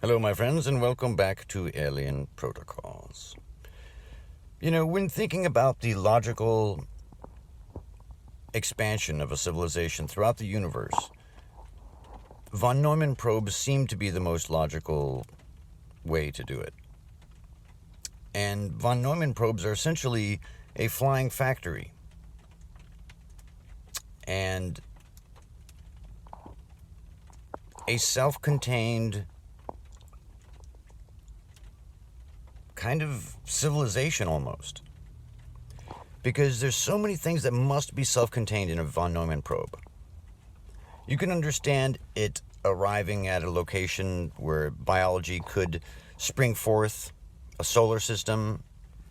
Hello, my friends, and welcome back to Alien Protocols. When thinking about the logical expansion of a civilization throughout the universe, von Neumann probes seem to be the most logical way to do it. And von Neumann probes are essentially a flying factory. And a self-contained kind of civilization almost. Because there's so many things that must be self-contained in a von Neumann probe. You can understand it arriving at a location where biology could spring forth a solar system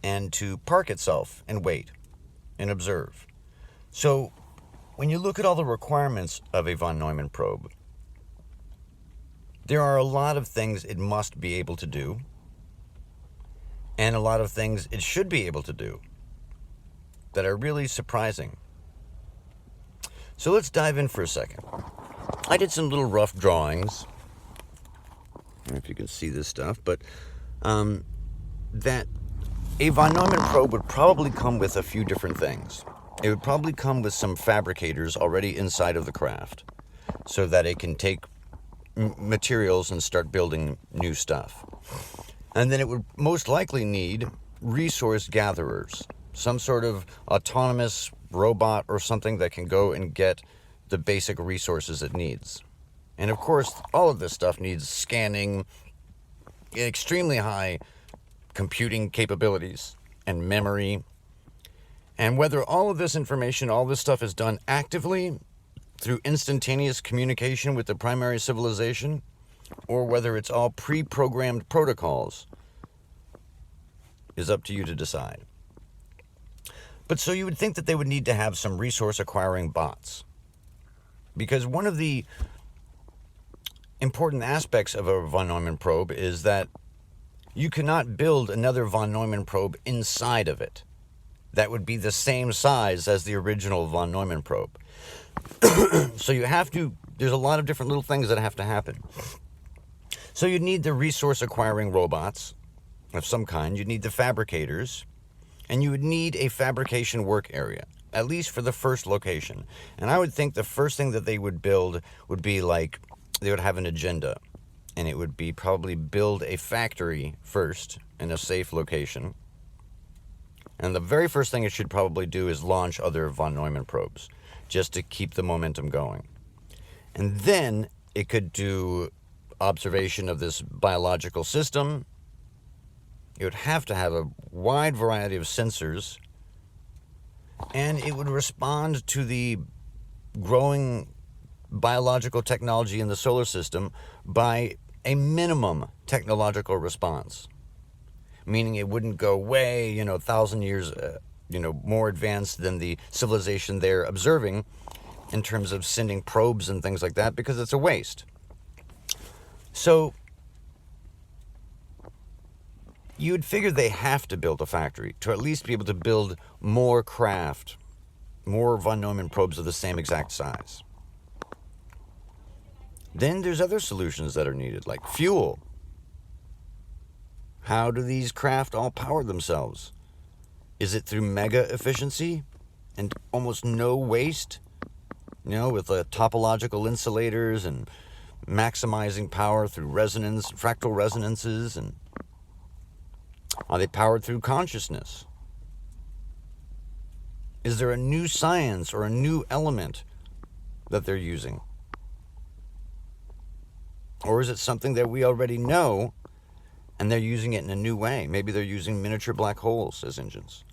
and to park itself and wait and observe. So when you look at all the requirements of a von Neumann probe, there are a lot of things it must be able to do, and a lot of things it should be able to do that are really surprising. So let's dive in for a second. I did some little rough drawings. I don't know if you can see this stuff, but that a von Neumann probe would probably come with a few different things. It would probably come with some fabricators already inside of the craft so that it can take materials and start building new stuff. And then it would most likely need resource gatherers, some sort of autonomous robot or something that can go and get the basic resources it needs. And of course, all of this stuff needs scanning, extremely high computing capabilities and memory. And whether all of this information, all this stuff is done actively through instantaneous communication with the primary civilization, or whether it's all pre-programmed protocols, is up to you to decide. But so you would think that they would need to have some resource acquiring bots. Because one of the important aspects of a von Neumann probe is that you cannot build another von Neumann probe inside of it. That would be the same size as the original von Neumann probe. So there's a lot of different little things that have to happen. So you'd need the resource acquiring robots of some kind, you'd need the fabricators, and you would need a fabrication work area, at least for the first location. And I would think the first thing that they would build would be like, they would have an agenda, and it would be probably build a factory first in a safe location. And the very first thing it should probably do is launch other von Neumann probes, just to keep the momentum going. And then it could do observation of this biological system. It would have to have a wide variety of sensors, and it would respond to the growing biological technology in the solar system by a minimum technological response. Meaning it wouldn't go way, 1,000 years, more advanced than the civilization they're observing in terms of sending probes and things like that, because it's a waste. So you would figure they have to build a factory to at least be able to build more craft, more von Neumann probes of the same exact size. Then there's other solutions that are needed, like fuel. How do these craft all power themselves? Is it through mega efficiency and almost no waste? With topological insulators and maximizing power through resonance, fractal resonances, and are they powered through consciousness? Is there a new science or a new element that they're using? Or is it something that we already know and they're using it in a new way? Maybe they're using miniature black holes as engines.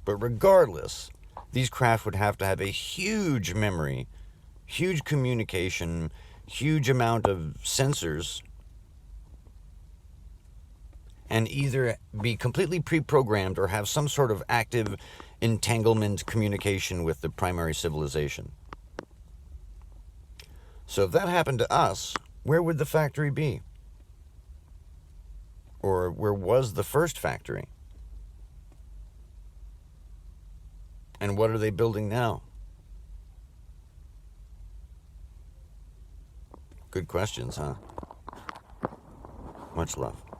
But regardless, these craft would have to have a huge memory, huge communication, huge amount of sensors, and either be completely pre-programmed or have some sort of active entanglement communication with the primary civilization. So if that happened to us, where would the factory be? Or where was the first factory? And what are they building now? Good questions, huh? Much love.